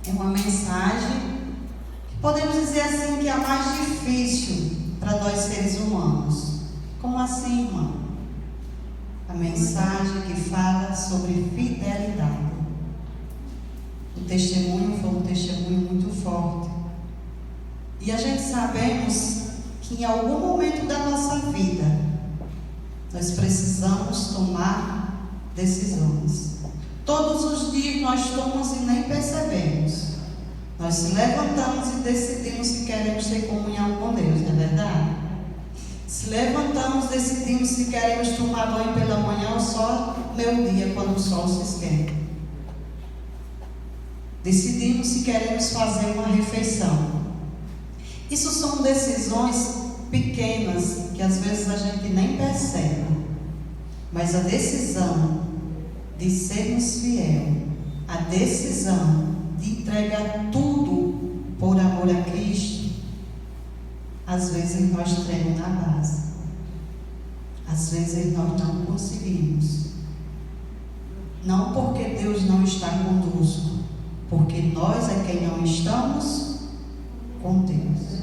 É uma mensagem que podemos dizer assim que é a mais difícil para nós seres humanos. Como assim, irmão? A mensagem que fala sobre fidelidade. O testemunho foi um testemunho muito forte. E a gente sabemos que em algum momento da nossa vida nós precisamos tomar decisões. Todos os dias nós tomamos e nem percebemos. Nós se levantamos e decidimos se queremos ter comunhão com Deus, não é verdade? Se levantamos, decidimos se queremos tomar banho pela manhã ou só meio-dia, quando o sol se esquenta. Decidimos se queremos fazer uma refeição. Isso são decisões pequenas que às vezes a gente nem percebe. Mas a decisão de sermos fiel, a decisão de entregar tudo por amor a Cristo, às vezes nós tremos na base. Às vezes nós não conseguimos. Não porque Deus não está conosco, porque nós é quem não estamos com Deus.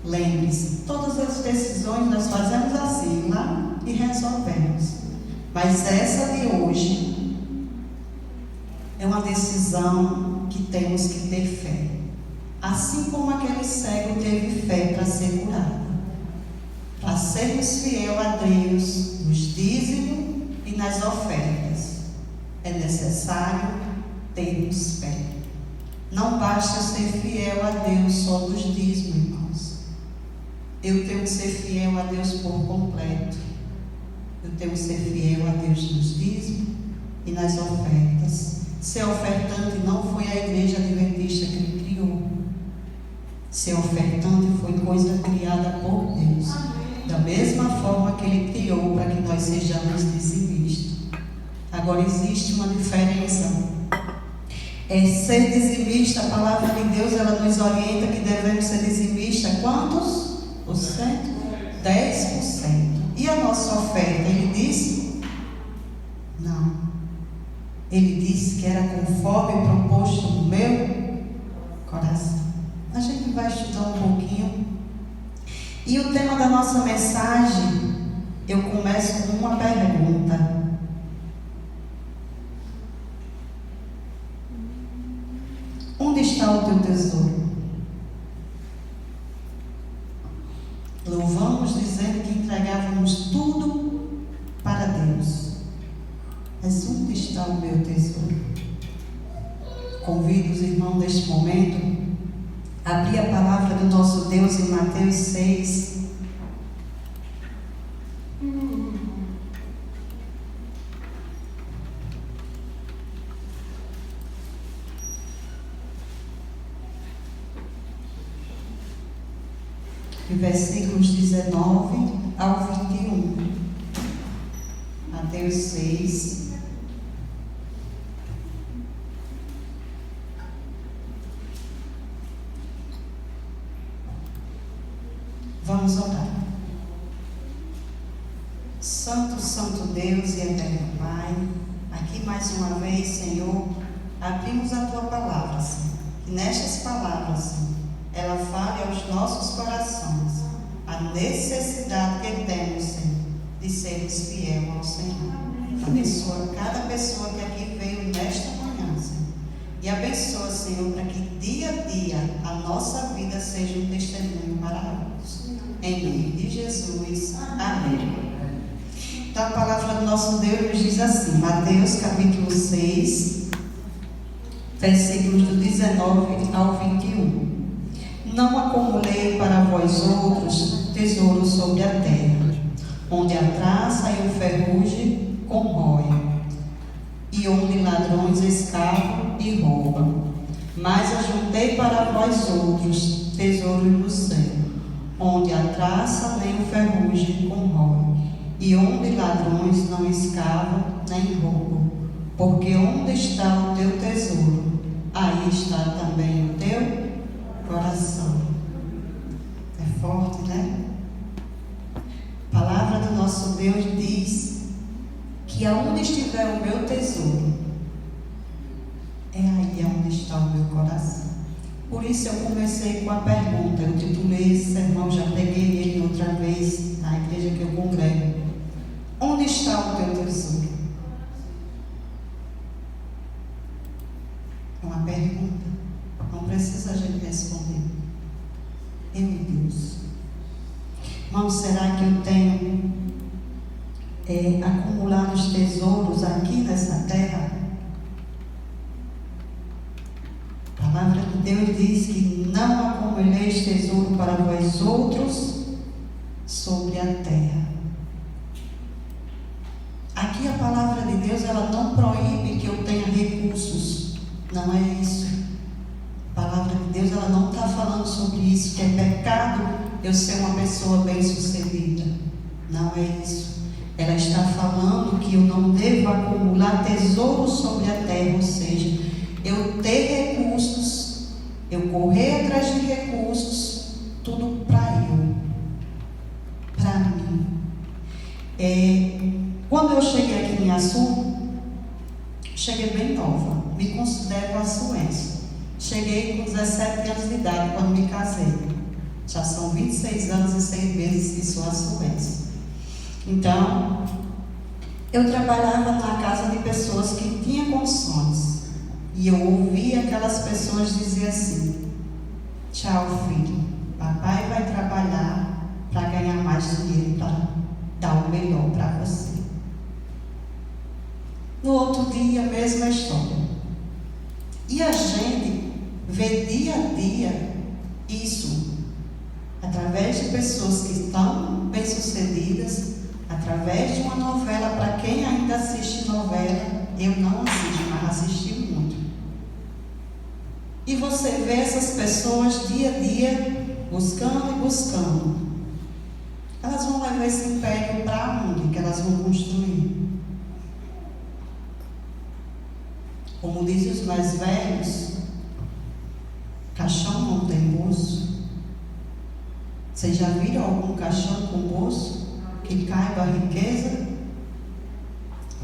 Lembre-se, todas as decisões nós fazemos assim lá e resolvemos. Mas essa de hoje é uma decisão que temos que ter fé. Assim como aquele cego teve fé para ser curado. Para sermos fiel a Deus nos dízimos e nas ofertas, é necessário termos fé. Não basta ser fiel a Deus só nos dízimos, irmãos. Eu tenho que ser fiel a Deus por completo. Eu tenho que ser fiel a Deus nos dízimos e nas ofertas. Ser ofertante não foi a igreja adventista que me criou. Ser ofertante foi coisa criada por Deus. Da mesma forma que Ele criou para que nós sejamos dizimistas. Agora existe uma diferença. Ser dizimista, a palavra de Deus, ela nos orienta que devemos ser dizimistas. Quantos por cento? 10%. E a nossa oferta? Ele disse? Não. Ele disse que era conforme proposto no meu coração. A gente vai estudar um pouquinho. E o tema da nossa mensagem, eu começo com uma pergunta. Onde está o teu tesouro? Louvamos dizendo que entregávamos tudo para Deus. Mas onde está o meu tesouro? Convido os irmãos neste momento a abrir a palavra do nosso Deus em Mateus 6. Versículos 19 ao 21. Mateus 6. Vamos orar. Santo, Santo Deus e eterno Pai, aqui mais uma vez, Senhor, abrimos a Tua palavra, Senhor. Que nestas palavras, Senhor, ela fale aos nossos corações a necessidade que temos, Senhor, de sermos fiéis ao Senhor. Abençoa cada pessoa que aqui veio nesta manhã, Senhor. E abençoa, Senhor, para que dia a dia a nossa vida seja um testemunho para outros. Em nome de Jesus. Amém. Então a palavra do nosso Deus nos diz assim, Mateus capítulo 6, versículos do 19 ao 21. Não acumulei para vós outros tesouros sobre a terra, onde a traça e o ferrugem corroem, e onde ladrões escavam e roubam. Mas ajuntei para vós outros tesouros no céu, onde a traça nem o ferrugem corroem, e onde ladrões não escavam nem roubam. Porque onde está o teu tesouro, aí está também o teu coração. É forte, né? A palavra do nosso Deus diz que aonde estiver o meu tesouro, é aí e aonde está o meu coração. Por isso eu comecei com a pergunta. Eu titulei esse sermão, já peguei ele outra vez na igreja que eu congrego. Onde está o teu tesouro? É uma pergunta. Não precisa a gente responder. Eu e Deus. Irmão, será que eu tenho acumulado os tesouros aqui nessa terra? A palavra de Deus diz que não acumuleis tesouro para vós outros sobre a terra. Aqui a palavra de Deus, ela não proíbe que eu tenha recursos. Não é isso. A palavra de Deus, ela não está falando sobre isso, que é pecado eu ser uma pessoa bem-sucedida. Não é isso. Ela está falando que eu não devo acumular tesouros sobre a terra, ou seja, eu ter recursos, eu correr atrás de recursos, tudo para mim. Quando eu cheguei aqui em Açu, cheguei bem nova, me considero açuense. Cheguei com 17 anos de idade quando me casei. Já são 26 anos e 6 meses que sou açuense. Então, eu trabalhava na casa de pessoas que tinham condições. E eu ouvia aquelas pessoas dizer assim: tchau, filho, papai vai trabalhar para ganhar mais dinheiro, para dar o melhor para você. No outro dia, a mesma história. E a gente vê dia a dia isso através de pessoas que estão bem-sucedidas, através de uma novela. Para quem ainda assiste novela, eu não assisto, mas assisti muito. E você vê essas pessoas dia a dia buscando e buscando. Elas vão levar esse império para onde que elas vão construir? Como dizem os mais velhos, caixão não tem bolso. Vocês já viram algum caixão com bolso que caiba a riqueza?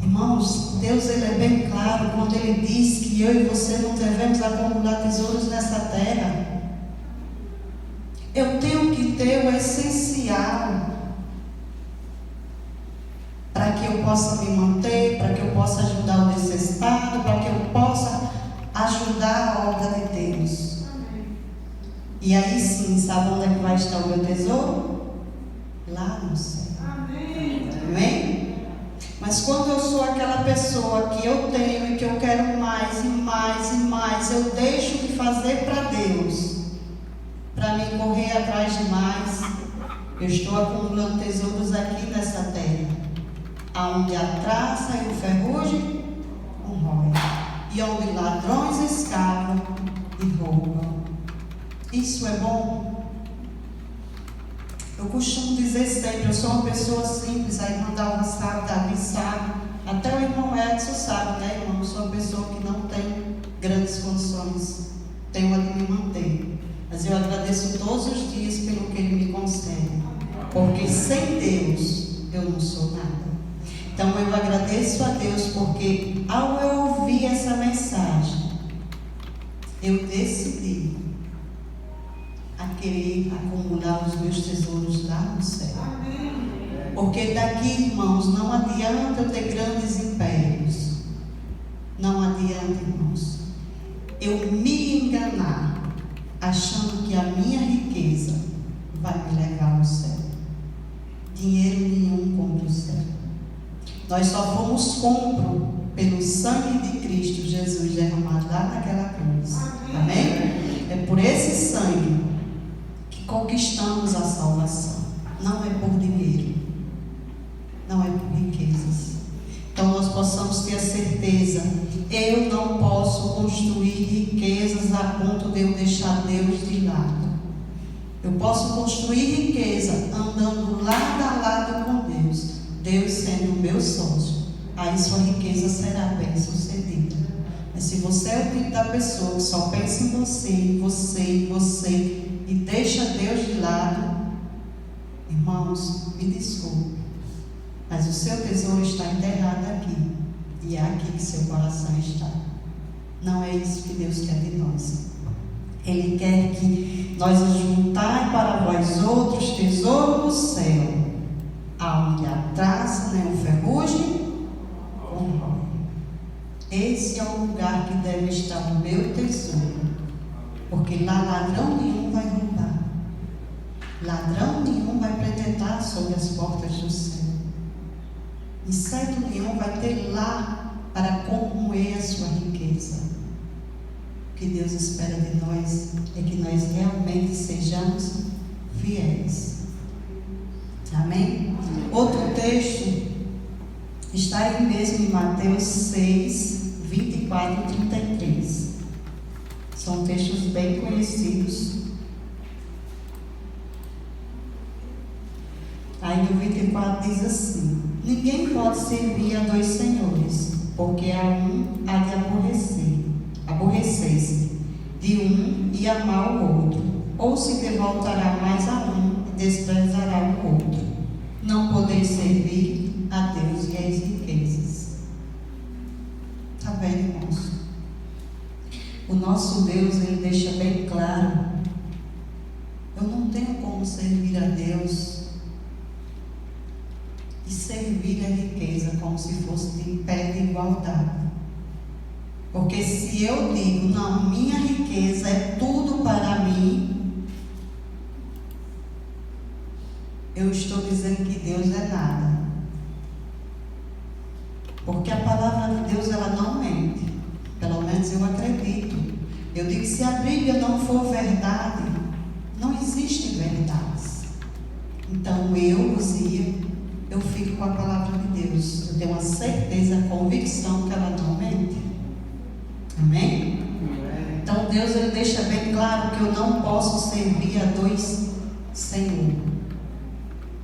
Irmãos, Deus ele é bem claro quando Ele diz que eu e você não devemos acumular tesouros nessa terra. Eu tenho que ter o essencial para que eu possa me manter, para que eu possa ajudar o necessitado, para que eu possa ajudar a obra de Deus. E aí sim, sabe onde é que vai estar o meu tesouro? Lá no céu. Amém? Mas quando eu sou aquela pessoa que eu tenho e que eu quero mais e mais e mais, eu deixo de fazer para Deus, para me correr atrás de mais, eu estou acumulando tesouros aqui nessa terra, aonde a traça e o ferrugem corroem, e onde ladrões escavam e roubam. Isso é bom? Eu costumo dizer sempre, eu sou uma pessoa simples, a irmã Dalva sabe, Davi sabe, até o irmão Edson sabe, né, irmão? Eu sou uma pessoa que não tem grandes condições, tenho a de me manter. Mas eu agradeço todos os dias pelo que Ele me concede, porque sem Deus eu não sou nada. Então eu agradeço a Deus porque ao eu ouvir essa mensagem, eu decidi a querer acumular os meus tesouros lá no céu. Porque daqui, irmãos, não adianta eu ter grandes impérios. Não adianta, irmãos, eu me enganar achando que a minha riqueza vai me levar ao céu. Dinheiro nenhum compra o céu. Nós só fomos compros pelo sangue de Cristo Jesus derramado lá naquela cruz. Amém? É por esse sangue que conquistamos a salvação. Não é por dinheiro, não é por riquezas. Então nós possamos ter a certeza, eu não posso construir riquezas a ponto de eu deixar Deus de lado. Eu posso construir riqueza andando lado a lado com Deus, Deus sendo o meu sócio. Aí sua riqueza será bem sucedida. Mas se você é o tipo da pessoa que só pensa em você, em você, em você, e deixa Deus de lado, irmãos, me desculpe, mas o seu tesouro está enterrado aqui, e é aqui que seu coração está. Não é isso que Deus quer de nós. Ele quer que nós juntai para vós outros tesouro no céu, aonde a traça nem o ferrugem corrói. Esse é o lugar que deve estar o meu tesouro, porque lá ladrão nenhum vai roubar, ladrão nenhum vai pretendar sobre as portas do céu, inseto nenhum vai ter lá para corroer a sua riqueza. O que Deus espera de nós é que nós realmente sejamos fiéis. Amém? Outro texto está aí mesmo em Mateus 6, 24 e 33. São textos bem conhecidos. Aí no 24 diz assim: ninguém pode servir a dois senhores, porque a um há de aborrecer-se de um e amar o outro, ou se devotará mais a um e desprezará o outro. Não podeis servir a Deus e às riquezas. Está vendo, irmãos? O nosso Deus, Ele deixa bem claro: eu não tenho como servir a Deus e servir a riqueza como se fosse de pé de igualdade. Porque se eu digo, não, minha riqueza é tudo para mim, eu estou dizendo que Deus é nada. Porque a palavra de Deus, ela não mente. Pelo menos eu acredito. Eu digo que se a Bíblia não for verdade, não existe verdades. Então Luzia, eu fico com a palavra de Deus. Eu tenho a certeza, a convicção que ela não mente. Amém? Então Deus, Ele deixa bem claro que eu não posso servir a dois senhores.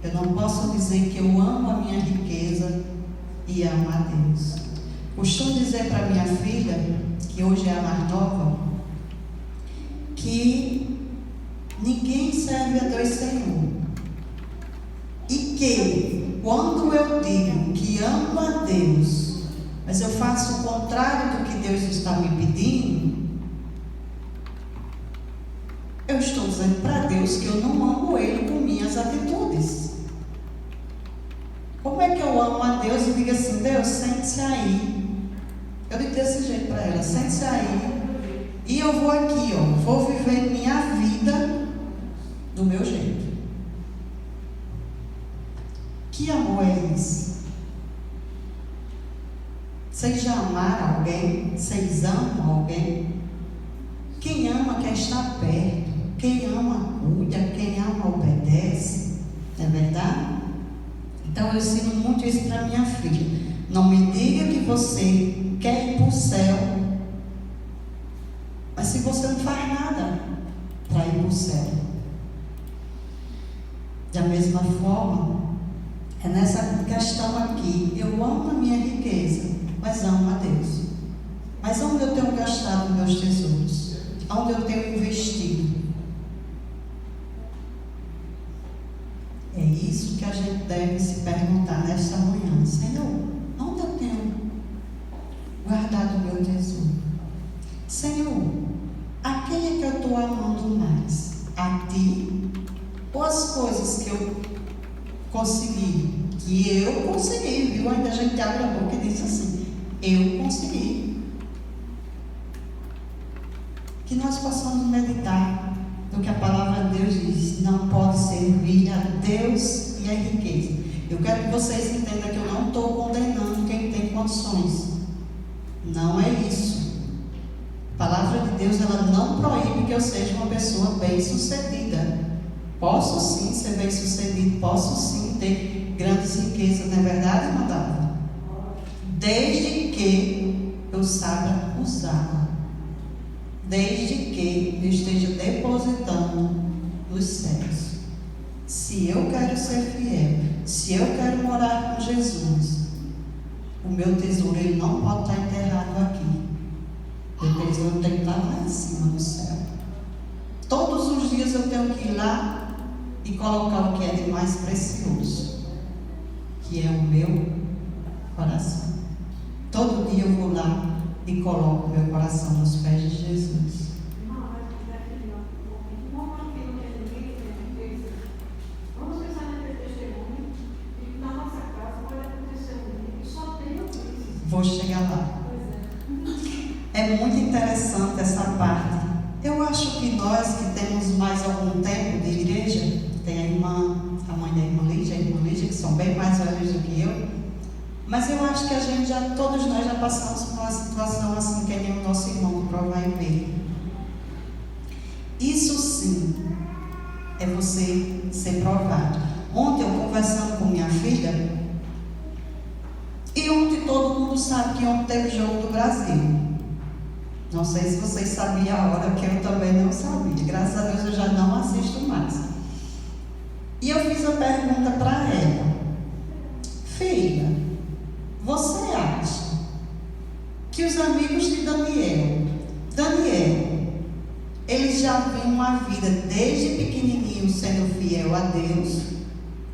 Eu não posso dizer que eu amo a minha riqueza e amo a Deus. Costumo dizer para minha filha, que hoje é a mais nova, que ninguém serve a dois senhores. E que quando eu digo que amo a Deus, mas eu faço o contrário do que Deus está me pedindo, eu estou dizendo para Deus que eu não amo Ele com minhas atitudes. Como é que eu amo a Deus e digo assim: Deus, sente-se aí. Eu digo desse jeito para ela: sente-se aí, e eu vou aqui, vou viver minha vida do meu jeito. Que amor é esse? Vocês já amaram alguém? Vocês amam alguém? Quem ama quer estar perto. Quem ama cuida. Quem ama obedece. Não é verdade? Então eu ensino muito isso para minha filha. Não me diga que você quer ir para o céu, mas se você não faz nada para ir para o céu. Da mesma forma, é nessa questão aqui: eu amo a minha riqueza, mas amo a Deus. Mas onde eu tenho gastado meus tesouros? Onde eu tenho investido? É isso que a gente deve se perguntar nesta manhã: Senhor, onde eu tenho guardado o meu tesouro? Senhor, a quem é que eu estou amando mais? A Ti? Ou as coisas que eu consegui? Que eu consegui, viu? Ainda a gente abre a boca e diz assim: eu consegui. Que nós possamos meditar no que a palavra de Deus diz: não pode servir a Deus e a riqueza. Eu quero que vocês entendam que eu não estou condenando quem tem condições. Não é isso. A palavra de Deus, ela não proíbe que eu seja uma pessoa bem-sucedida. Posso sim ser bem-sucedido, posso sim ter grandes riquezas, não é verdade, mandada? Desde que eu saiba usá-la. Desde que eu esteja depositando nos céus. Se eu quero ser fiel, se eu quero morar com Jesus, o meu tesouro, ele não pode estar enterrado aqui. O tesouro tem que estar lá em cima no céu. Todos os dias eu tenho que ir lá e colocar o que é de mais precioso, que é o meu coração. Todo dia eu vou lá e coloco meu coração nos pés de Jesus. Vou chegar lá. É muito interessante essa parte. Eu acho que nós que temos mais algum tempo de igreja, tem a mãe da irmã Lígia, que são bem mais velhos do que eu, mas eu acho que todos nós já passamos por uma situação assim que nem o nosso irmão do Provar e Ver. Isso sim é você ser provado. Ontem eu conversando com minha filha, e ontem todo mundo sabe que ontem teve jogo do Brasil. Não sei se vocês sabiam a hora, que eu também não sabia. Graças a Deus eu já não assisto mais. E eu fiz a pergunta para ela: filha, você acha que os amigos de Daniel, eles já vinham uma vida desde pequenininho sendo fiel a Deus?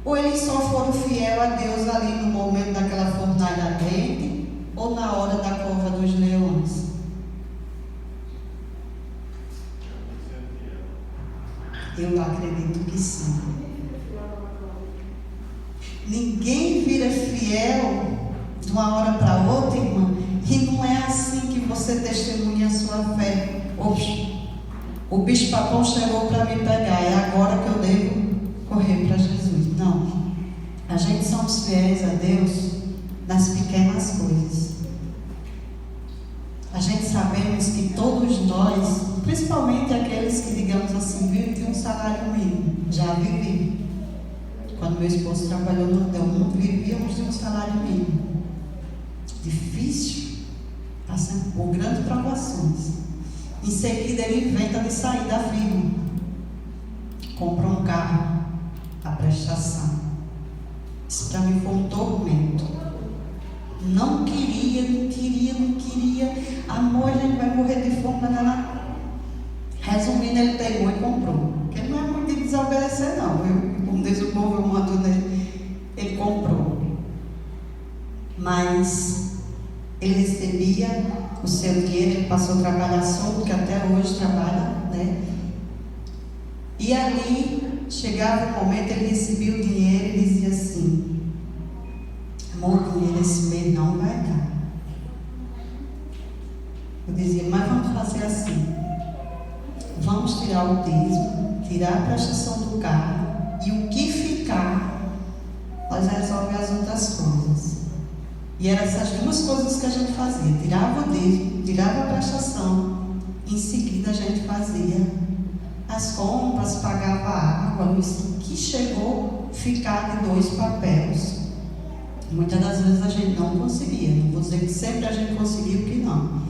Ou eles só foram fiel a Deus ali no momento daquela fornalha ardente, ou na hora da cova dos leões? Eu acredito que sim. Ninguém vira fiel de uma hora para outra, irmã, e não é assim que você testemunha a sua fé. O bicho-papão chegou para me pegar, é agora que eu devo correr para Jesus. Não. A gente somos fiéis a Deus nas pequenas coisas. A gente sabemos que todos nós, principalmente aqueles que, digamos assim, vivem de um salário mínimo, já vivi. Quando meu esposo trabalhou no Delmundo, vivíamos de um salário mínimo. Difícil, passando por grandes provações. Em seguida ele inventa de sair da firma, compra um carro, a prestação. Isso para mim foi um tormento. Não queria. Amor, a gente vai morrer de fome. Resumindo, ele pegou e comprou. Porque ele não é muito de desobedecer, não. Como diz o povo, eu mando nele. Ele comprou. Mas ele recebia o seu dinheiro, ele passou a trabalhar solto, que até hoje trabalha, né? E ali, chegava o momento, ele recebia o dinheiro e dizia assim: amor, o dinheiro esse mês não vai dar. Eu dizia: mas vamos fazer assim, vamos tirar o dízimo, tirar a prestação do carro, e o que ficar, nós resolvemos as outras coisas. E eram essas duas coisas que a gente fazia: tirava o dízimo, tirava a prestação, em seguida a gente fazia as compras, pagava a água, o que chegou ficar de 2 papéis. Muitas das vezes a gente não conseguia, não vou dizer que sempre a gente conseguiu, que não.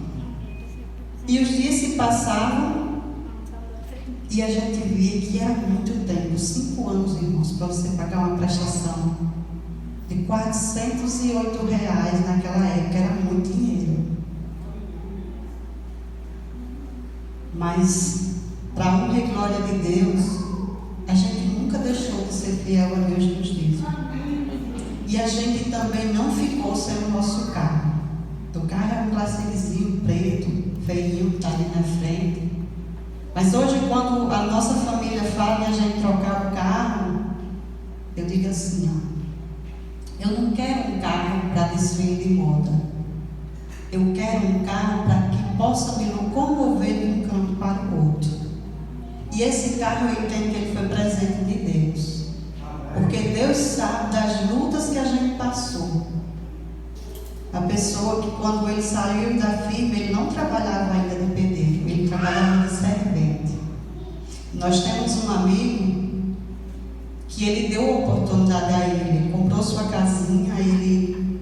E os dias se passavam e a gente via que era muito tempo, 5 anos, irmãos, para você pagar uma prestação de R$ 408 naquela época, era muito dinheiro. Mas, para a honra e glória de Deus, a gente nunca deixou de ser fiel a Deus nos dízimos. E a gente também não ficou sem o nosso carro. O carro é um classiquezinho preto, feinho, que está ali na frente. Mas hoje, quando a nossa família fala e a gente trocar o carro, eu digo assim: eu não quero um carro para desfile de moda. Eu quero um carro para que possa me locomover de um canto para o outro. E esse carro eu entendo que ele foi presente de Deus. Porque Deus sabe das lutas que a gente passou. A pessoa que, quando ele saiu da firma, ele não trabalhava ainda de pedreiro, ele trabalhava de servente. Nós temos um amigo que ele deu a oportunidade a ele comprou sua casinha, ele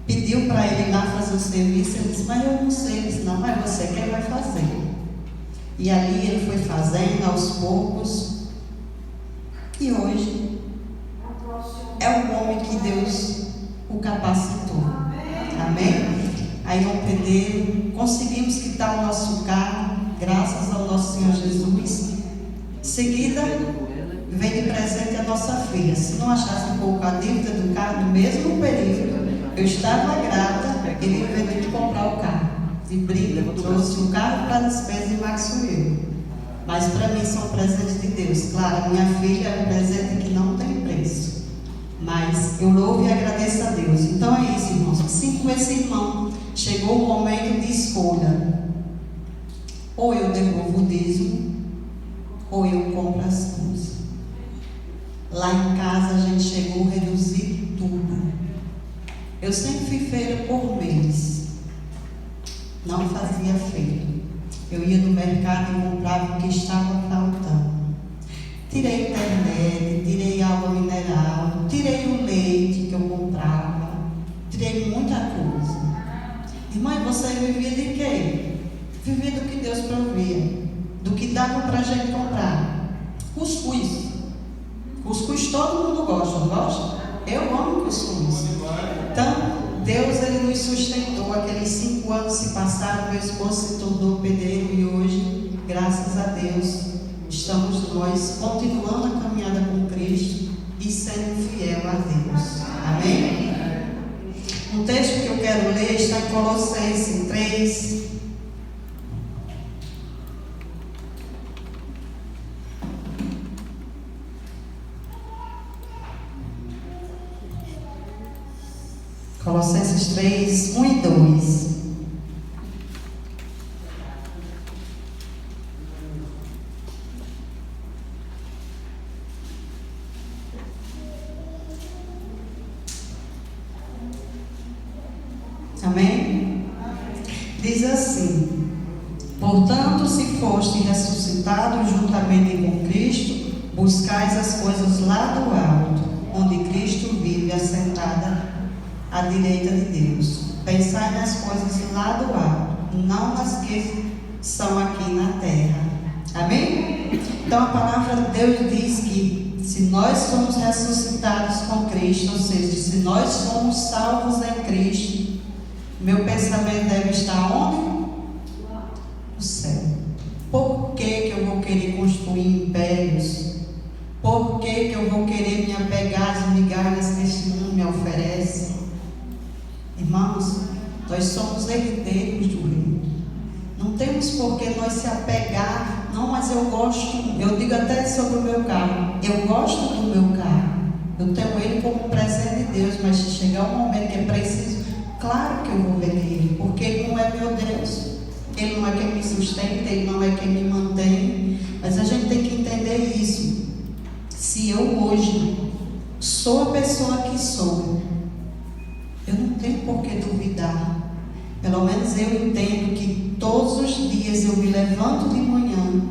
pediu para ele ir lá fazer o serviço. Ele disse: mas eu não sei. Ele disse: não, mas você quem vai fazer. E ali ele foi fazendo aos poucos. E hoje é o homem que Deus o capacitou. Amém? Aí no pedreiro conseguimos quitar o nosso carro, graças ao nosso Senhor Jesus. Em seguida, veio de presente a nossa filha. Se não achasse um pouco a dívida do carro, no mesmo período, eu estava grata ele inventou de comprar o carro. De brinde, trouxe o carro para a despesa e Max eu. Mas para mim são presentes de Deus. Claro, minha filha é um presente que não tem preço. Mas eu louvo e agradeço a Deus. Então é isso, irmãos. Assim como esse irmão, chegou o momento de escolha. Ou eu devolvo o dízimo, ou eu compro as coisas. Lá em casa a gente chegou a reduzir tudo. Eu sempre fui feira por mês. Não fazia feira. Eu ia no mercado e comprava o que estava faltando. Tirei internet, tirei água mineral, tirei o leite que eu comprava, tirei muita coisa. Irmã, você vivia de quê? Vivia do que Deus provia, do que dava para a gente comprar. Cuscuz. Cuscuz todo mundo gosta, não gosta? Eu amo cuscuz. Então, Deus ele nos sustentou. Aqueles 5 anos se passaram, meu esposo se tornou pedreiro e hoje, graças a Deus, estamos nós continuando a caminhada com Cristo e sendo fiel a Deus. Amém? Um texto que eu quero ler está em Colossenses 3. Colossenses 3, 1 e 2. Amém? Diz assim: portanto, se foste ressuscitados juntamente com Cristo, buscais as coisas lá do alto, onde Cristo vive assentada à direita de Deus. Pensai nas coisas lá do alto, não nas que são aqui na terra. Amém? Então a palavra de Deus diz que se nós somos ressuscitados com Cristo, ou seja, se nós somos salvos em Cristo, meu pensamento deve estar onde? No céu. Por que eu vou querer construir impérios? Por que eu vou querer me apegar às migalhas que este mundo me oferece? Irmãos, nós somos herdeiros do reino. Não temos por que nós se apegar. Não, mas eu gosto, eu digo até sobre o meu carro. Eu gosto do meu carro. Eu tenho ele como um presente de Deus, mas se chegar um momento que é preciso, claro que eu vou vender ele, porque ele não é meu Deus. Ele não é quem me sustenta, ele não é quem me mantém. Mas a gente tem que entender isso. Se eu hoje sou a pessoa que sou, eu não tenho por que duvidar. Pelo menos eu entendo que todos os dias eu me levanto de manhã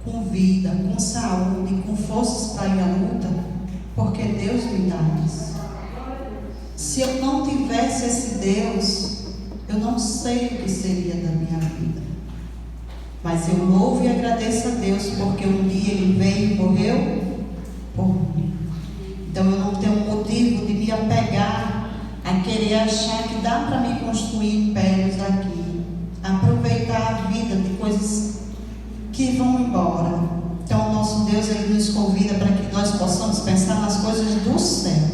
com vida, com saúde, com forças para ir à luta, porque Deus me dá isso. Se eu não tivesse esse Deus, eu não sei o que seria da minha vida. Mas eu louvo e agradeço a Deus, porque um dia Ele veio e morreu por mim. Então eu não tenho motivo de me apegar a querer achar que dá para me construir impérios aqui, aproveitar a vida de coisas que vão embora. Então o nosso Deus ele nos convida para que nós possamos pensar nas coisas do céu.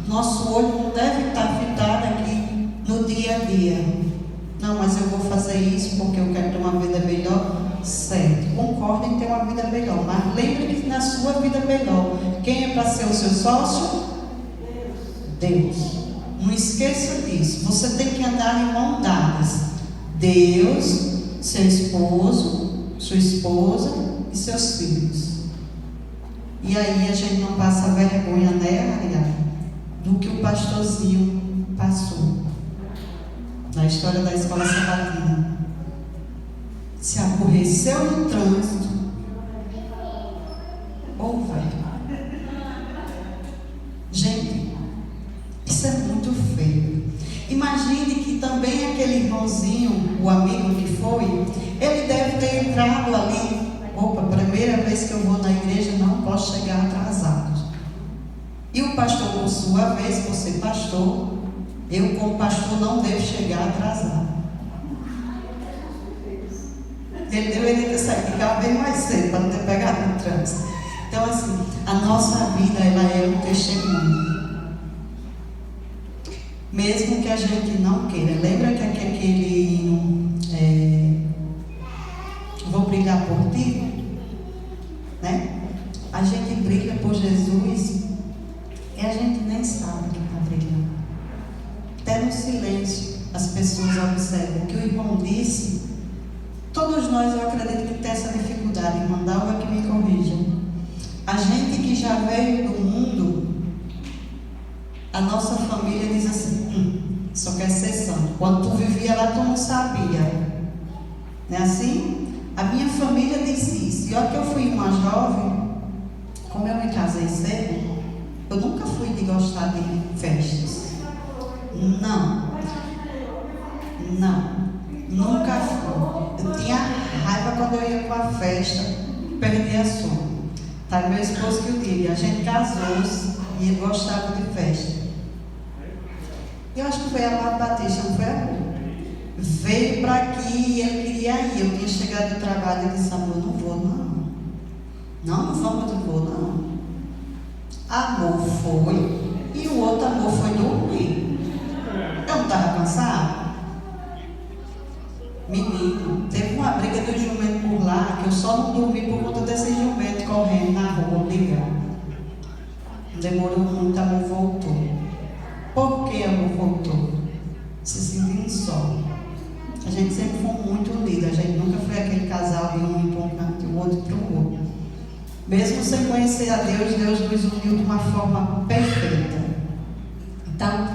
Nosso olho não deve estar fitado aqui no dia a dia. Não, mas eu vou fazer isso porque eu quero ter uma vida melhor. Certo, concordo em ter uma vida melhor, mas lembre que na sua vida melhor, quem é para ser o seu sócio? Deus. Não esqueça disso. Você tem que andar em mãos dadas. Deus, seu esposo, sua esposa e seus filhos. E aí a gente não passa vergonha, né, Maria? Do que o pastorzinho passou na história da escola sabatina. Se aborreceu no trânsito. Velho. Gente, isso é muito feio. Imagine que também aquele irmãozinho, o amigo que foi, ele deve ter entrado ali. Opa, primeira vez que eu vou na igreja, não posso chegar atrasado. E o pastor, por sua vez, por ser pastor, eu como pastor não devo chegar atrasado. Ele deveria ter saído de casa bem mais cedo, para não ter pegado no trânsito. Então, assim, a nossa vida, ela é um testemunho. mesmo que a gente não queira. Lembra que aquele hino, vou brilhar por ti, né? A gente brilha por Jesus e a gente nem sabe que está brilhando. Até no silêncio as pessoas observam. O que o irmão disse, todos nós, eu acredito que tem essa dificuldade. Irmã Dalva, que me corrija. A gente que já veio do mundo, a nossa família diz assim, só quer ser santo. Quando tu vivia lá, tu não sabia. Não é assim? A minha família diz isso. E olha que eu fui uma jovem, como eu me casei cedo, eu nunca fui de gostar de festas. Não. Nunca fui. Eu tinha raiva quando eu ia para a festa, perdia sono. Tá, meu esposo que eu digo, a gente casou-se e ele gostava de festa. Eu acho que foi a Amado Batista, não foi a rua. Veio para aqui e ele queria ir. Eu tinha chegado do trabalho e disse, amor, não vou não. Não vamos, não vou não. Amor foi e o outro amor foi dormir. Eu não estava cansado? Menino, teve uma briga do jumento por lá, que eu só não dormi por conta desse jumento correndo na rua, brigando. Demorou muito, amor voltou. Por que amor voltou? Se sentindo só. A gente sempre foi muito unido, a gente nunca foi aquele casal de um ir para um canto e o outro para o outro. Mesmo sem conhecer a Deus, Deus nos uniu de uma forma perfeita. Então,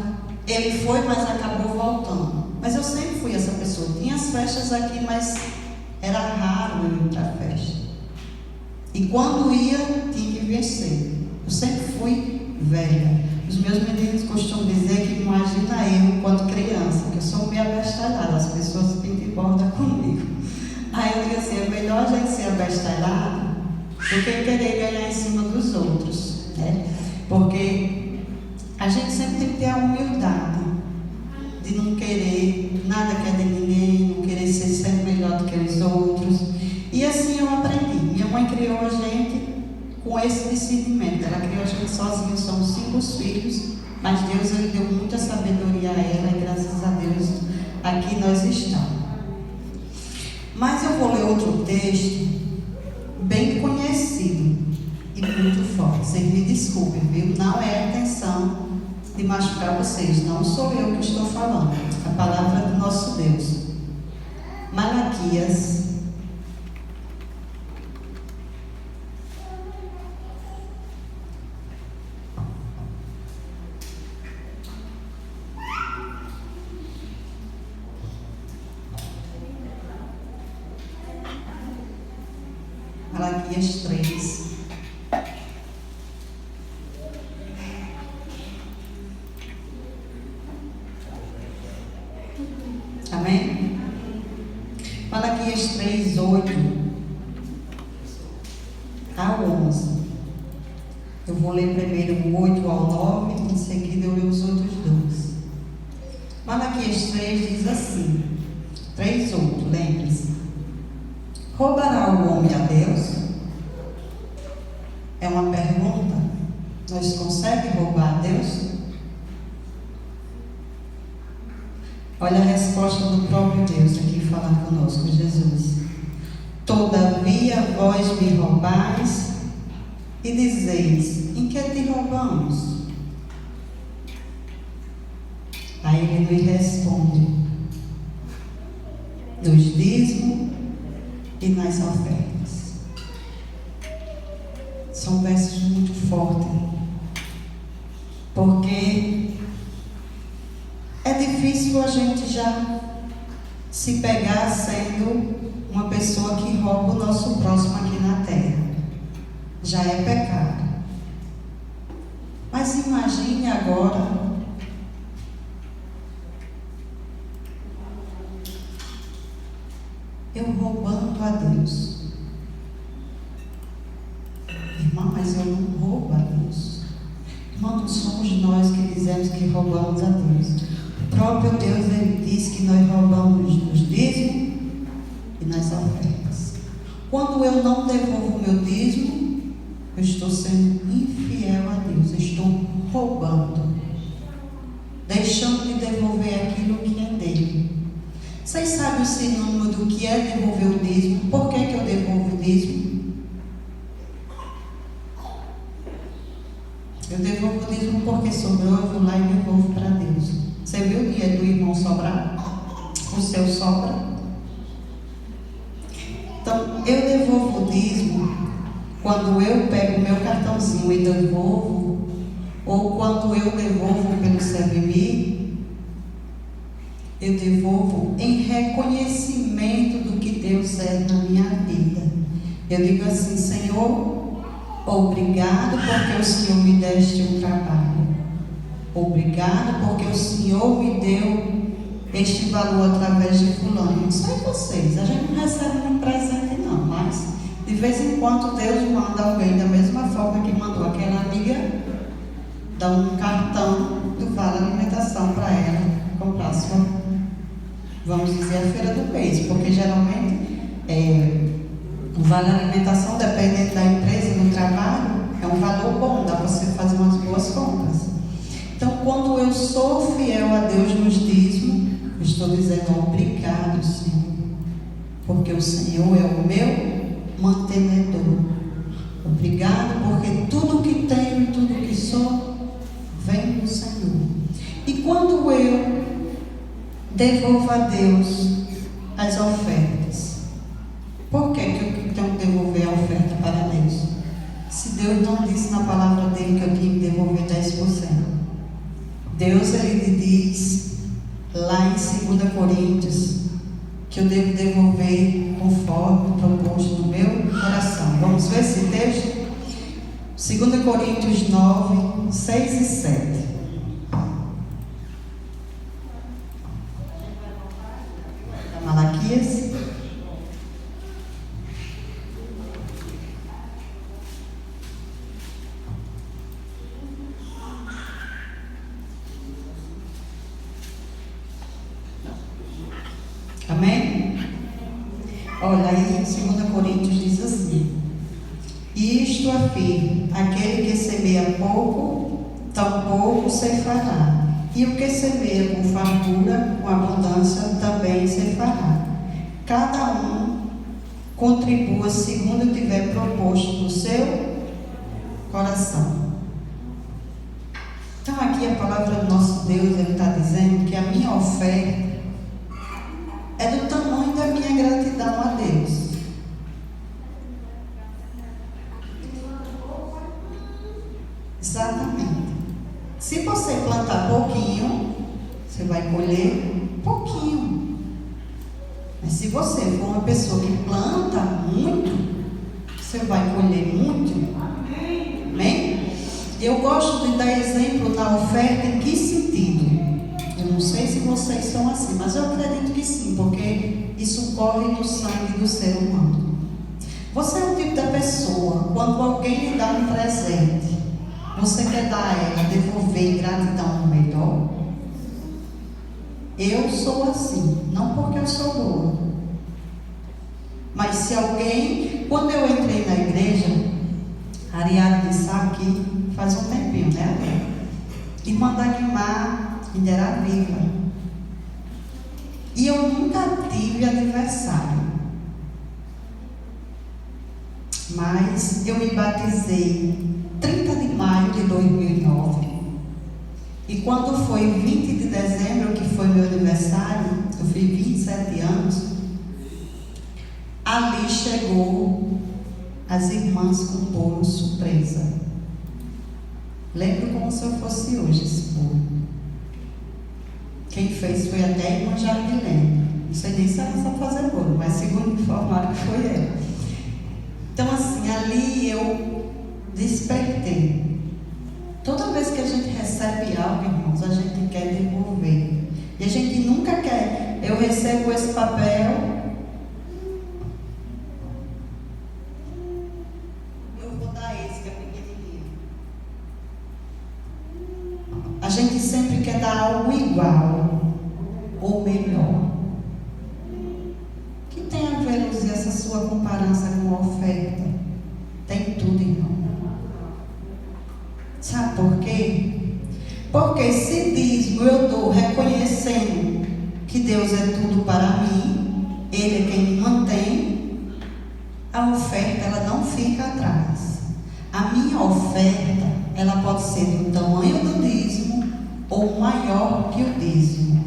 ele foi, mas acabou voltando. Mas eu sempre fui essa pessoa. Tinha as festas aqui, mas era raro eu ir para a festa. E quando ia, tinha que vencer. Eu sempre fui velha. Os meus meninos costumam dizer que imagina eu quando criança, que eu sou meio abestalhada, as pessoas pintam e bordam comigo. Aí eu digo assim, é melhor a gente ser abestalhado do que querer ganhar em cima dos outros, né? Porque a gente sempre tem que ter a humildade de não querer nada que é de ninguém, não querer ser sempre melhor do que os outros. E assim eu aprendi. Minha mãe criou a gente com esse discernimento. Ela criou a gente sozinha, somos 5 filhos, mas Deus ele deu muita sabedoria a ela e graças a Deus aqui nós estamos. Mas eu vou ler outro texto bem conhecido e muito forte. Vocês me desculpem, viu? Não é a intenção de machucar vocês, não sou eu que estou falando, a palavra do nosso Deus. Malaquias 3. Amém? Malaquias 3, 8 ao 11. Eu vou ler primeiro o 8 ao 9, em seguida eu leio os outros 2. Malaquias 3 diz assim, 3, 8, lembre-se. Roubará o homem a Deus? É uma pergunta. Nós conseguimos roubar a Deus? Olha a resposta do próprio Deus aqui falando conosco, Jesus. Todavia vós me roubais e dizeis, em que te roubamos? Aí ele nos responde, nos dízimos e nas ofertas. São versos muito fortes, porque é difícil a gente já se pegar sendo uma pessoa que rouba o nosso próximo aqui na terra. Já é pecado. Mas imagine agora eu roubando a Deus. Irmão, mas eu não roubo a Deus. Irmão, não somos nós que dizemos que roubamos a Deus. O próprio Deus, ele diz que nós roubamos nos dízimos e nas ofertas. Quando eu não devolvo o meu dízimo, eu estou sendo infiel a Deus. Eu estou roubando. Deixando de devolver aquilo que é dele. Vocês sabem o sinônimo do que é devolver o dízimo? Por que eu devolvo o dízimo? Eu devolvo o dízimo porque sobrou, eu vou lá e devolvo para Deus. Você viu o dia do irmão sobrar? O seu sobra? Então, eu devolvo o dízimo quando eu pego o meu cartãozinho e devolvo, ou quando eu devolvo pelo Servir, eu devolvo em reconhecimento do que Deus é na minha vida. Eu digo assim: Senhor, obrigado porque o Senhor me deste um trabalho. Obrigado porque o Senhor me deu este valor através de fulano. Não sei vocês, a gente não recebe um presente não, mas de vez em quando Deus manda alguém da mesma forma que mandou aquela amiga, dá um cartão do Vale Alimentação para ela comprar a sua, vamos dizer, a feira do mês, porque geralmente o Vale Alimentação, dependendo da empresa, do trabalho, é um valor bom, dá para você fazer umas boas compras. Então, quando eu sou fiel a Deus nos dízimos, eu estou dizendo obrigado, Senhor, porque o Senhor é o meu mantenedor. Obrigado porque tudo que tenho e tudo que sou vem do Senhor. E quando eu devolvo a Deus as ofertas, por que eu tenho que devolver a oferta para Deus? Se Deus não disse na palavra dele que eu tinha que devolver 10%. Deus, ele diz lá em 2 Coríntios que eu devo devolver conforme proposto no meu coração. Vamos ver esse texto? 2 Coríntios 9, 6 e 7. Malaquias. Amém? Olha, aí em 2 Coríntios diz assim: isto afirma, aquele que semeia pouco, tampouco ceifará, e o que semeia com fartura, com abundância, também ceifará. Cada um contribua segundo tiver proposto no seu coração. Então aqui a palavra do nosso Deus, ele está dizendo que a minha oferta é do tamanho da minha gratidão a Deus. Exatamente. Se você plantar pouquinho, você vai colher pouquinho. Mas se você for uma pessoa que planta muito, você vai colher muito. Amém? Eu gosto de dar exemplo na oferta. Em que sentido? Eu não sei se vocês são assim, mas eu acredito que sim, porque isso corre no sangue do ser humano. Você é o tipo da pessoa, quando alguém lhe dá um presente, você quer dar a ela, devolver em gratidão no melhor? Eu sou assim, não porque eu sou boa, mas se alguém, quando eu entrei na igreja, a Ariadne está aqui faz um tempinho, né, Ariadne? Irmã Dagmar ainda era viva, e eu nunca tive aniversário, mas eu me batizei 30 de maio de 2009, e quando foi 20 de dezembro, que foi meu aniversário, eu fiz 27 anos, ali chegou as irmãs com bolo surpresa. Lembro como se eu fosse hoje esse bolo. Quem fez foi até a irmã Jardilene. Não sei nem se ela sabe fazer bolo, mas segundo me informaram que foi ela. Então assim, ali eu despertei. Toda vez que a gente recebe algo, irmãos, a gente quer devolver. E a gente nunca quer. Eu recebo esse papel, eu vou dar esse que é pequenininho. A gente sempre quer dar algo igual ou melhor. O que tem a ver, Luzia, essa sua comparança com a oferta? Tem tudo, irmão. Sabe por quê? Porque se dízimo eu dou reconhecimento reconhecendo que Deus é tudo para mim, Ele é quem me mantém, a oferta ela não fica atrás. A minha oferta, ela pode ser do tamanho do dízimo ou maior que o dízimo.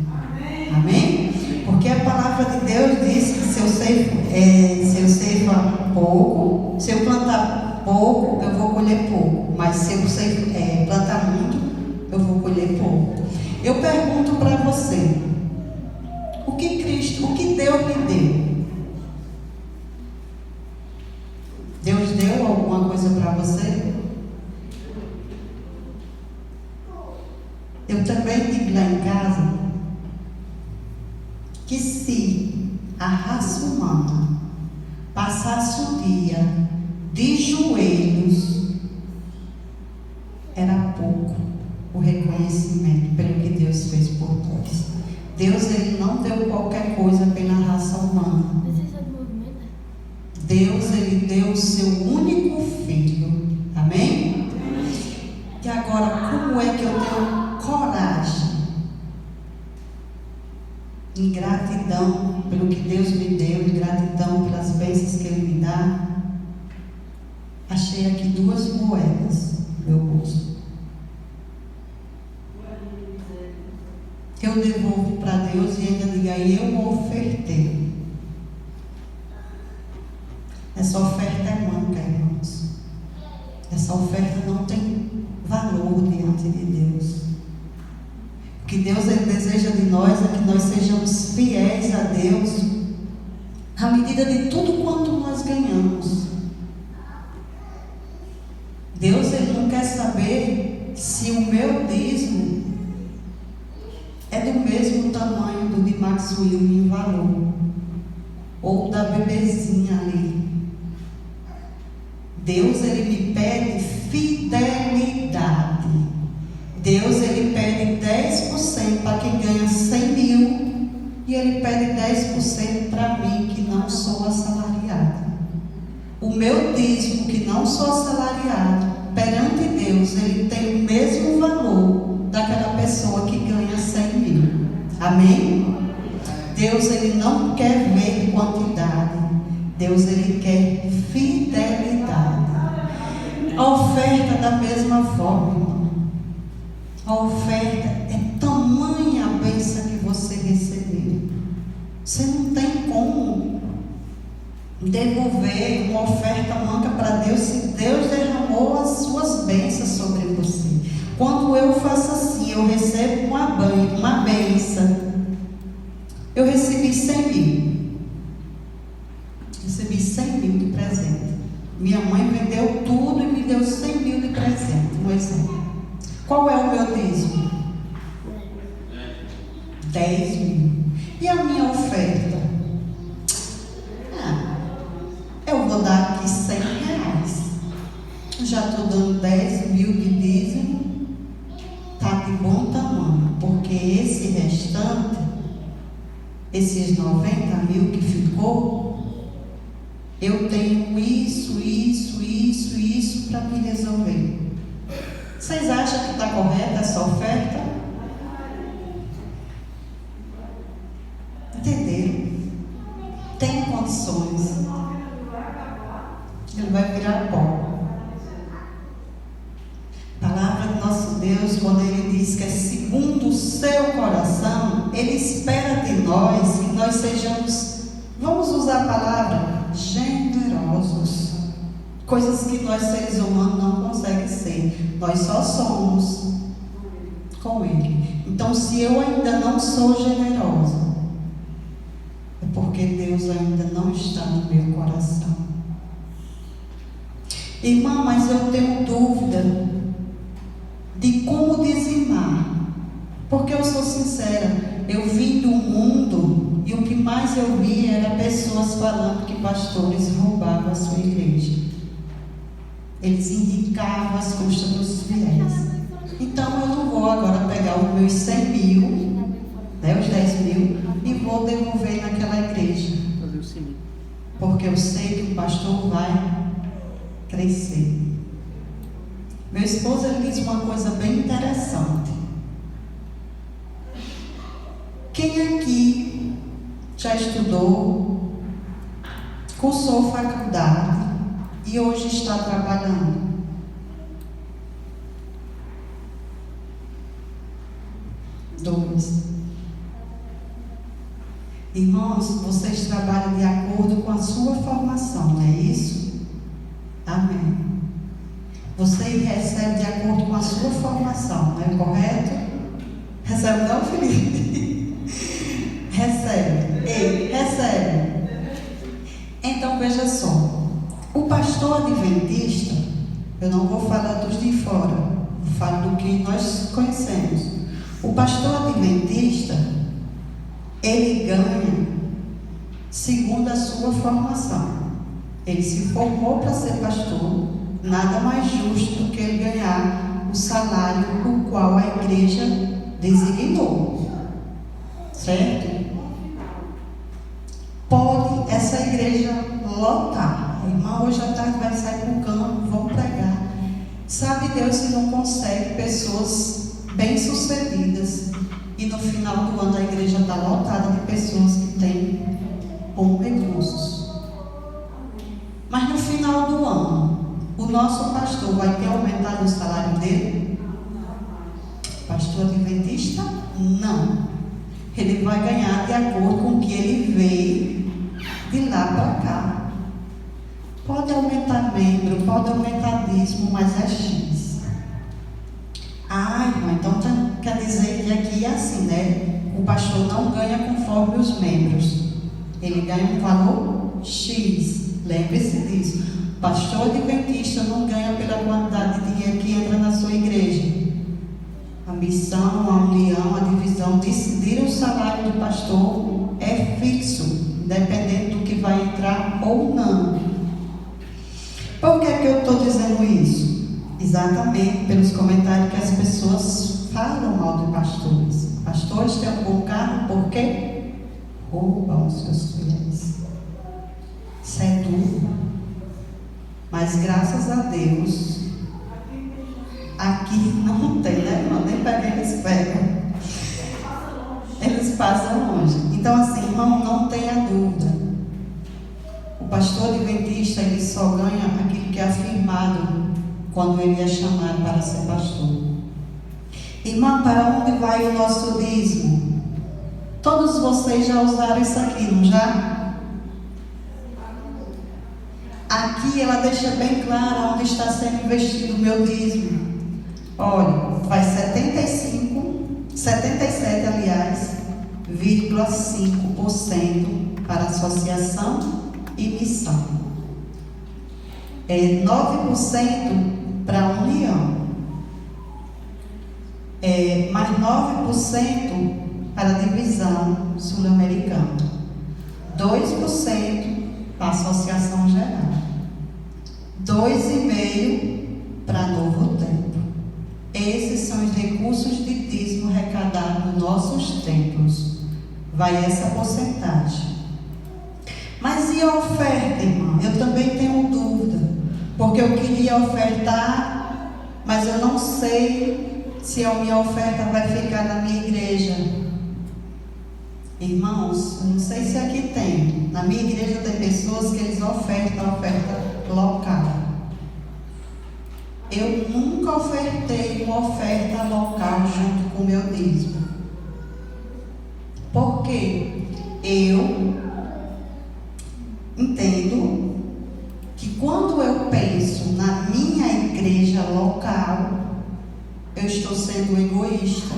Amém? Porque a palavra de Deus diz que se eu ceifar pouco, se eu plantar pouco, eu vou colher pouco. Mas se eu plantar muito, eu vou colher pouco. Eu pergunto para você, o que Deus lhe deu? Deus deu alguma coisa para você? Eu também digo lá em casa que se a raça humana passasse um dia de joelhos, era pouco o reconhecimento pelo que Deus fez por nós. Deus, Ele não deu qualquer coisa pela raça humana. Deus, Ele deu o seu único filho. Amém? E agora, como é que eu tenho coragem, em gratidão pelo que Deus me deu, em gratidão pelas bênçãos que Ele me dá? Achei aqui 2 moedas no meu bolso. Eu devolvo para Deus e ainda digo aí, eu ofertei. Essa oferta é manca, irmãos. Essa oferta não tem valor diante de Deus. O que Deus Ele deseja de nós é que nós sejamos fiéis a Deus à medida de tudo quanto nós ganhamos. Deus Ele não quer saber se o meu dízimo é do mesmo tamanho do de Maxwell em valor, ou da bebezinha ali. Deus Ele me pede fidelidade. Deus Ele pede 10% para quem ganha 100 mil, e Ele pede 10% para mim que não sou assalariado. O meu dízimo, que não sou assalariado, perante Deus, ele tem o mesmo valor daquela pessoa que ganha 100 mil. Amém? Deus, Ele não quer ver quantidade. Deus, Ele quer fidelidade. A oferta da mesma forma, irmão. A oferta é tamanha a bênção que você recebeu. Você não tem como devolver uma oferta manca para Deus se Deus derramou as suas bênçãos sobre você. Quando eu faço assim, eu recebo uma bênção. Eu recebi 100 mil. Recebi 100 mil de presente. Minha mãe vendeu tudo e me deu 100 mil de presente. Um exemplo. Qual é o meu dízimo? 10 mil. E a minha oferta? Eu vou dar aqui 100 reais. Já estou dando 10 mil de dízimo. Está de bom tamanho. Porque esse restante, esses 90 mil que ficou, eu tenho isso para me resolver. Vocês acham que está correta essa oferta? Entenderam? Tem condições. Ele vai virar pó. A palavra do nosso Deus, quando Ele diz que é segundo o seu coração, Ele espera de nós que nós sejamos, vamos usar a palavra, generosos. Coisas que nós seres humanos não conseguem ser. Nós só somos com Ele. Então, se eu ainda não sou generosa, é porque Deus ainda não está no meu coração. Irmã, mas eu tenho dúvida de como dizimar. Porque eu sou sincera, eu vim do mundo e o que mais eu vi era pessoas falando que pastores roubavam a sua igreja. Eles enriquecavam as custas dos fiéis. Então eu não vou agora pegar os meus 100 mil, né, os 10 mil, e vou devolver naquela igreja. Porque eu sei que o pastor vai crescer. Meu esposo, ele diz uma coisa bem interessante. Quem aqui já estudou, cursou faculdade e hoje está trabalhando? Dois. Irmãos, vocês trabalham de acordo com a sua formação, não é isso? Amém. Você recebe de acordo com a sua formação, não é correto? Recebe não, Felipe? Recebe. Ei, recebe. Então veja só. O pastor adventista, eu não vou falar dos de fora, eu falo do que nós conhecemos. O pastor adventista, ele ganha segundo a sua formação. Ele se formou para ser pastor, nada mais justo do que ele ganhar o salário por qual a igreja designou. Certo? Pode essa igreja lotar. A irmã hoje à tarde vai sair para o campo, vão pregar. Sabe Deus se não consegue pessoas bem-sucedidas e no final do ano a igreja está lotada de pessoas que têm bons recursos. Mas no final do ano, o nosso pastor vai ter aumentado o salário dele? Pastor adventista? Não. Ele vai ganhar de acordo com o que ele veio de lá para cá. Pode aumentar membro, pode aumentar dízimo, mas é X. Ah, irmã, então quer dizer que aqui é assim, né? O pastor não ganha conforme os membros. Ele ganha um valor X. Lembre-se disso. O pastor adventista não ganha pela quantidade de dinheiro que entra na sua igreja. A missão, a união, a divisão, decidir o salário do pastor é fixo, independente do que vai entrar ou não. Por que eu estou dizendo isso? Exatamente pelos comentários que as pessoas falam mal de pastores. Pastores têm um bom carro porque roubam os seus fiéis. Isso é duro. Mas graças a Deus, aqui não tem, né, irmão? Nem para eles pegam. Eles passam longe. Então, assim, irmão, não tenha dúvida. O pastor adventista, ele só ganha aquilo que é afirmado quando ele é chamado para ser pastor. Irmã, para onde vai o nosso dízimo? Todos vocês já usaram isso aqui, não já? Aqui ela deixa bem claro onde está sendo investido o meu dízimo. Olha, vai 77, aliás, 0,5% para associação e missão. 9% para a união. Mais 9% para a divisão sul-americana. 2% para a associação geral. 2,5% para Novo Tempo. Esses são os recursos de dízimo arrecadados nos nossos templos. Vai essa porcentagem. Mas e a oferta, irmã? Eu também tenho dúvida. Porque eu queria ofertar, mas eu não sei se a minha oferta vai ficar na minha igreja. Irmãos, eu não sei se aqui tem. Na minha igreja tem pessoas que eles ofertam a oferta local. Eu nunca ofertei uma oferta local junto com o meu dízimo. Porque eu entendo que quando eu penso na minha igreja local, eu estou sendo egoísta.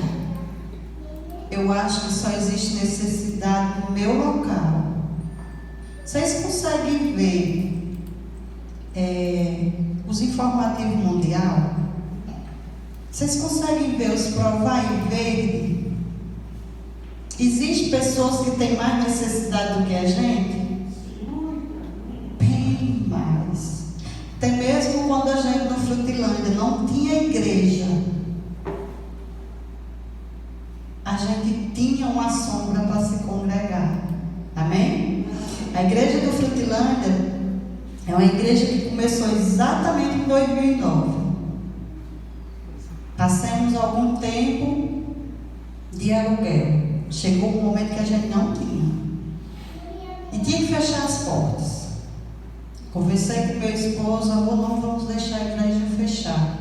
Eu acho que só existe necessidade no meu local. Vocês conseguem ver os informativos mundial? Vocês conseguem ver os Provai Verde? Existem pessoas que têm mais necessidade do que a gente? Bem mais. Até mesmo quando a gente no Frutilândia não tinha igreja, a gente tinha uma sombra para se congregar. Amém? A igreja do Frutilândia é uma igreja que começou exatamente em 2009. Passamos algum tempo de aluguel. chegou um momento que a gente não tinha. E tinha que fechar as portas. Conversei com meu esposo, amor, não vamos deixar a igreja fechar.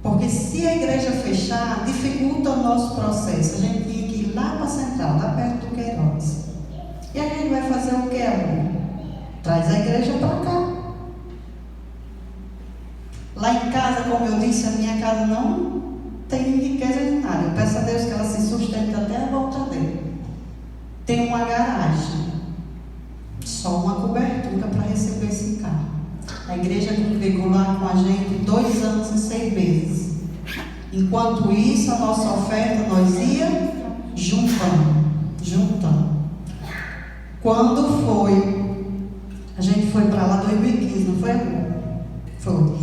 Porque se a igreja fechar, dificulta o nosso processo. A gente tinha que ir lá para a central, lá perto do Queiroz. E a gente vai fazer o que, amor? Traz a igreja para cá. Lá em casa, como eu disse, a minha casa não tem riqueza de nada. Eu peço a Deus que ela se sustente até a volta dele. Tem uma garagem, só uma cobertura para receber esse carro. A igreja congregou lá com a gente 2 anos e 6 meses. Enquanto isso, a nossa oferta nós ia juntando. Quando foi, a gente foi para lá em 2015, não foi, amor? Foi.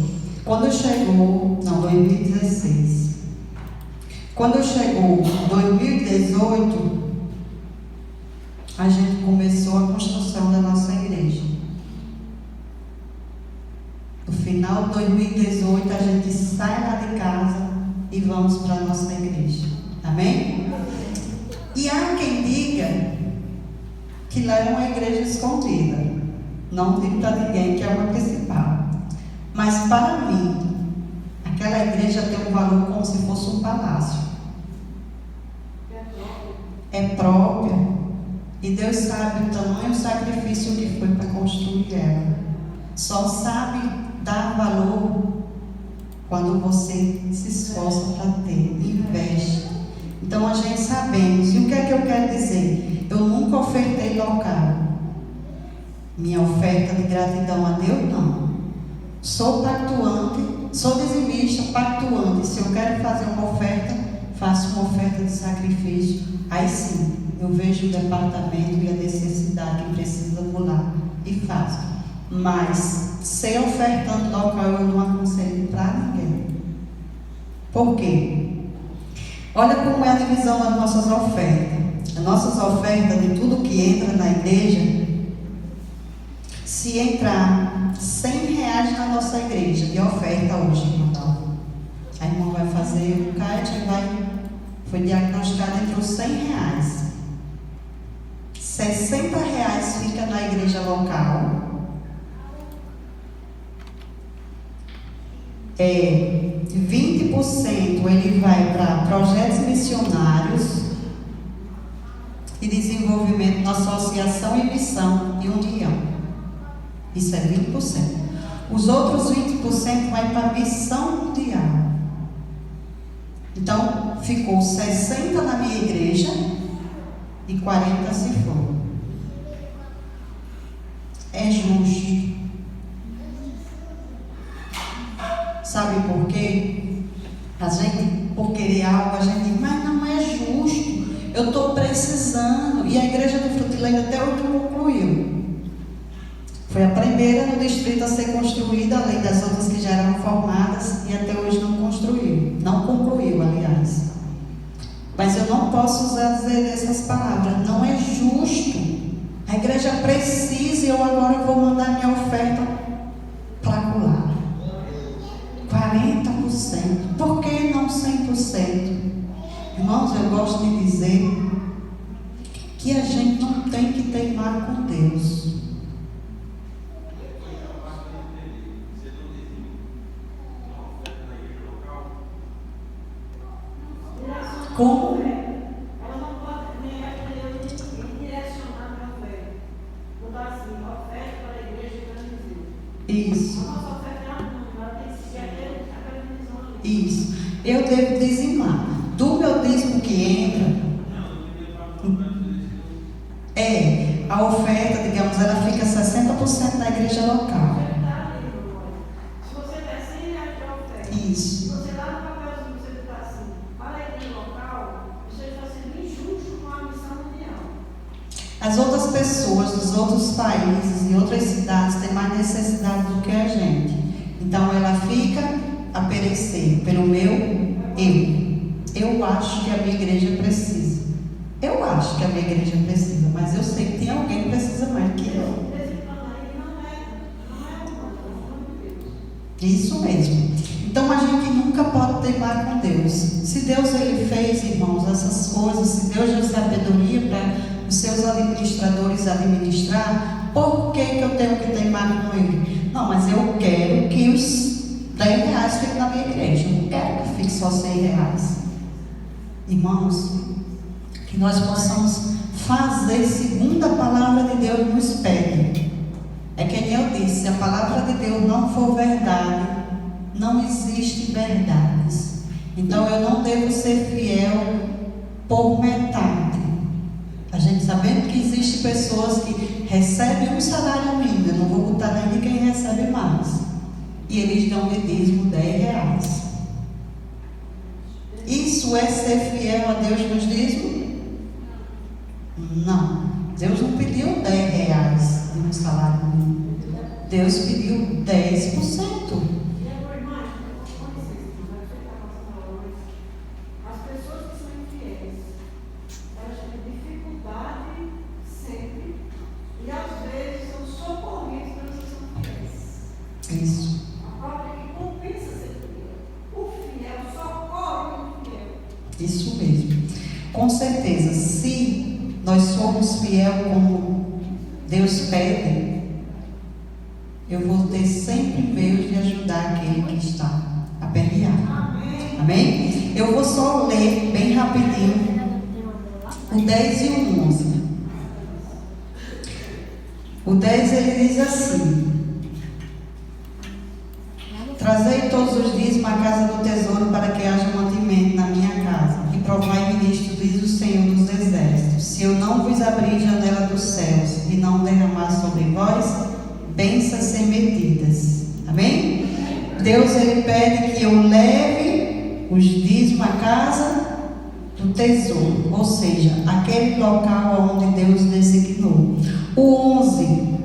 Quando chegou, não, 2016. Quando chegou 2018, a gente começou a construção da nossa igreja. No final de 2018, a gente sai lá de casa e vamos para a nossa igreja. Amém? E há quem diga que lá é uma igreja escondida. Não digo para ninguém que é uma principal. Mas para mim, aquela igreja tem um valor como se fosse um palácio. É própria. E Deus sabe o tamanho do sacrifício que foi para construir ela. Só sabe dar valor quando você se esforça para ter, investe. Então a gente sabemos. E o que é que eu quero dizer? Eu nunca ofertei local. Minha oferta de gratidão a Deus, não. Sou pactuante, sou dizimista, pactuante. Se eu quero fazer uma oferta, faço uma oferta de sacrifício. Aí sim, eu vejo o departamento e a necessidade que precisa pular e faço. Mas, sem ofertando local, eu não aconselho para ninguém. Por quê? Olha como é a divisão das nossas ofertas. As nossas ofertas de tudo que entra na igreja, se entrar R$100 na nossa igreja de oferta hoje, irmão, a irmã vai fazer o CAT e foi diagnosticado entre os R$100. R$60 fica na igreja local. 20% ele vai para projetos missionários e desenvolvimento na associação e missão e união. Isso é 20%. Os outros 20% vai para a missão mundial. Então, ficou 60 na minha igreja e 40 se for. É justo. Sabe por quê? A gente, por querer algo, a gente diz, mas não é justo. Eu estou precisando. E a igreja do Frutileiro até hoje não concluiu. Foi a primeira no distrito a ser construída, além das outras que já eram formadas, e até hoje não construiu. Não concluiu, aliás. Mas eu não posso dizer essas palavras. Não é justo. A igreja precisa e eu agora vou mandar minha oferta para colar. 40%. Por que não 100%? Irmãos, eu gosto de dizer que a gente não tem que teimar com Deus. Como? Ela não pode nem direcionar para a oferta. Botar assim, oferta para a igreja e para a igreja. Isso. A nossa oferta é anônima, ela tem que seguir aquela divisão ali. Isso. Eu devo dizimar. Do meu dízimo que entra, a oferta, digamos, ela fica 60% na igreja local. Se você der R$100 de oferta, Isso. se você dá no papelzinho, você está assim, para a igreja local, você está sendo injusto com a missão mundial. As outras pessoas dos outros países e outras cidades têm mais necessidade do que a gente. Então ela fica a perecer pelo meu eu. Eu acho que a minha igreja precisa. Eu acho que a minha igreja precisa, mas eu sei que tem alguém que precisa mais que eu. Isso mesmo. Então a gente nunca pode teimar com Deus? Se Deus ele fez, irmãos, essas coisas, se Deus deu sabedoria para os seus administradores administrar, por que eu tenho que teimar com ele? Não, mas eu quero que os 10 reais fiquem na minha igreja. Eu não quero que fique só 100 reais. Irmãos, que nós possamos fazer segundo a palavra de Deus nos pede. É que nem eu disse, se a palavra de Deus não for verdade, não existe verdades. Então eu não devo ser fiel por metade. A gente sabendo que existem pessoas que recebem um salário mínimo, eu não vou botar nem de quem recebe mais, e eles dão de dízimo 10 reais. Isso é ser fiel a Deus nos dízimos? Não. Deus não pediu 10 reais de um salário mínimo. Deus pediu 10%. Isso. Isso mesmo. Com certeza, se nós somos fiel como Deus pede, eu vou ter sempre meios de ajudar aquele que está aperreado. Amém? Eu vou só ler bem rapidinho o 10 e o 11. O 10 ele diz assim: trazei todos os dízimos à casa do tesouro para que haja mantimento na minha casa. E provai ministro, diz o Senhor dos Exércitos, se eu não vos abrir a janela dos céus e não derramar sobre vós bênçãos sem medidas. Amém? Deus ele pede que eu leve os dízimos à casa do tesouro, ou seja, aquele local onde Deus designou. O 11: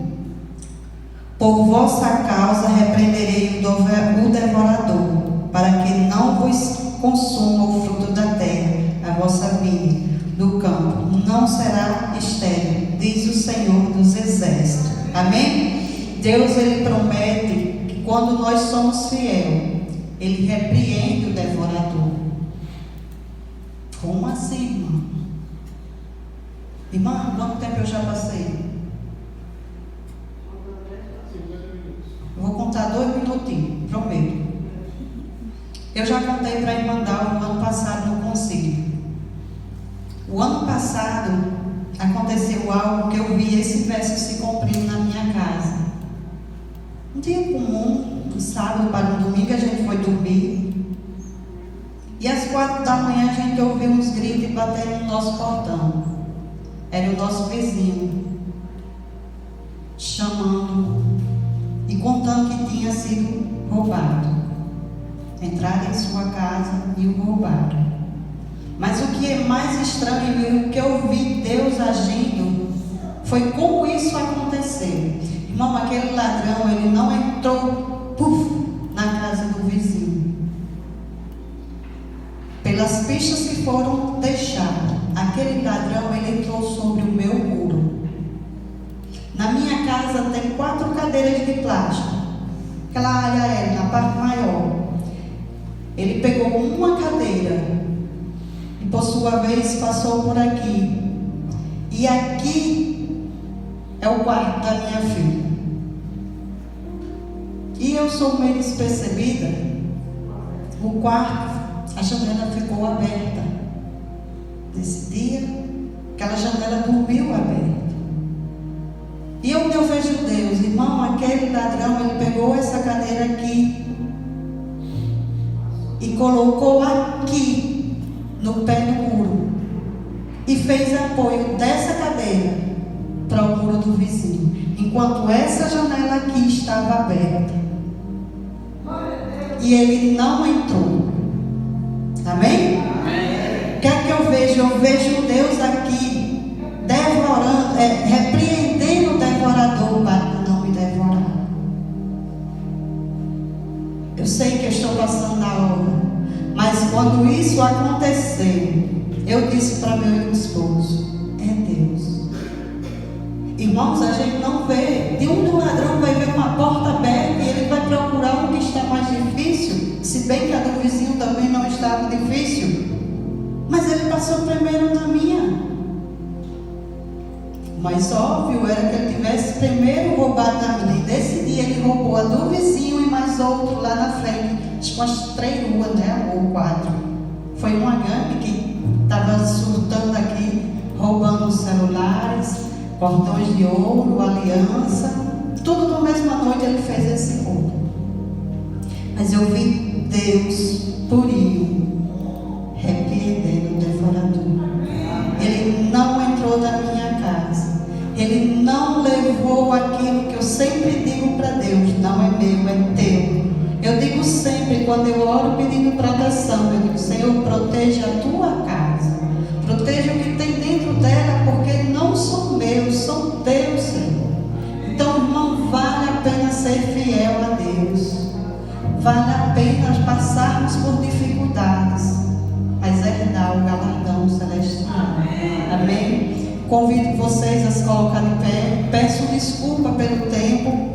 por vossa causa repreenderei o devorador, para que não vos consuma o fruto da terra, a vossa vinha do campo não será estéril, diz o Senhor dos Exércitos. Amém? Deus ele promete que quando nós somos fiéis, ele repreende o devorador. Como assim, irmã? Irmã, quanto tempo eu já passei? Eu vou contar 2 minutinhos, prometo. Eu já contei para a irmã Dalva no ano passado no concílio. O ano passado aconteceu algo que eu vi esse verso se cumprindo na minha casa. Um dia comum, um sábado para um domingo, a gente foi dormir. E às 4 da manhã a gente ouviu uns gritos batendo no nosso portão. Era o nosso vizinho chamando e contando que tinha sido roubado. Entraram em sua casa e o roubaram. Mas o que é mais estranho e o que eu vi Deus agindo foi como isso aconteceu. Irmão, aquele ladrão, ele não entrou na casa do vizinho. Pelas pistas que foram deixadas, aquele ladrão, ele entrou sobre o meu muro. Na minha casa tem 4 cadeiras de plástico. Aquela área aérea, na parte maior. Ele pegou uma cadeira e, por sua vez, passou por aqui. E aqui é o quarto da minha filha. E eu sou meio despercebida. O quarto, a janela ficou aberta. Nesse dia, aquela janela dormiu aberta. E onde eu vejo Deus, irmão, aquele ladrão, ele pegou essa cadeira aqui e colocou aqui no pé do muro e fez apoio dessa cadeira para o muro do vizinho, enquanto essa janela aqui estava aberta. E ele não entrou. Amém? O que é que eu vejo? Eu vejo Deus aqui devorando, repreendendo o devorador para não me devorar. Eu sei que eu estou passando na hora, mas quando isso aconteceu, eu disse para meu esposo: é Deus. Irmãos, a gente não vê. De um ladrão vai ver uma porta aberta e ele vai procurar o que está mais difícil, se bem que a do vizinho também não roubou a do vizinho e mais outro lá na frente, acho que umas 3 ruas, né? Ou 4. Foi uma gangue que estava surtando aqui, roubando celulares, cordões de ouro, aliança, tudo na mesma noite ele fez esse roubo. Mas eu vi Deus purinho repreendendo o devorador. Ele não entrou na minha casa. Ele não levou aquilo que eu sempre digo para Deus: não é meu, é teu. Eu digo sempre, quando eu oro pedindo proteção, eu digo: Senhor, proteja a tua casa, proteja o que tem dentro dela, porque não são meus, são teus, Senhor. Então, irmão, vale a pena ser fiel a Deus, vale a pena passarmos por dificuldades, mas herdar o galardão celestial. Amém? Convido vocês a se colocar de pé. Peço desculpa pelo tempo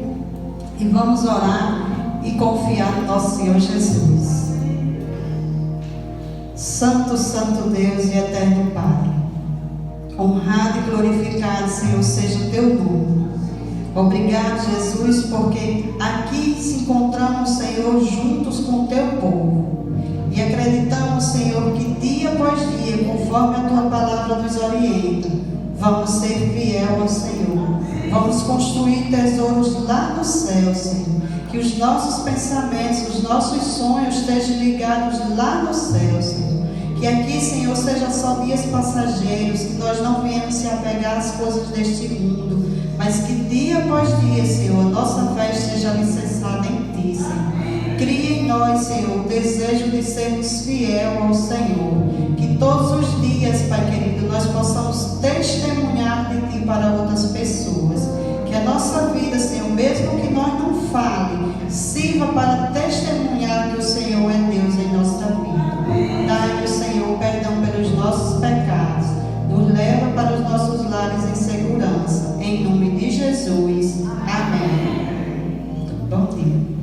e vamos orar e confiar no nosso Senhor Jesus. Santo, santo Deus e eterno Pai, honrado e glorificado, Senhor, seja o teu nome. Obrigado, Jesus, porque aqui se encontramos, Senhor, juntos com o teu povo. E acreditamos, Senhor, que dia após dia, conforme a tua palavra nos orienta, vamos ser fiel ao Senhor. Vamos construir tesouros lá no céu, Senhor. Que os nossos pensamentos, os nossos sonhos estejam ligados lá no céu, Senhor. Que aqui, Senhor, seja só dias passageiros, que nós não venhamos se apegar às coisas deste mundo, mas que dia após dia, Senhor, a nossa fé esteja alicerçada em Ti, Senhor. Cria em nós, Senhor, o desejo de sermos fiel ao Senhor. Que todos os dias, Pai querido, nós possamos testemunhar de Ti para outras pessoas. Que a nossa vida, Senhor, mesmo que nós não fale, sirva para testemunhar que o Senhor é Deus em nossa vida. Dai-nos, Senhor, perdão pelos nossos pecados. Nos leva para os nossos lares em segurança. Em nome de Jesus. Amém. Bom dia.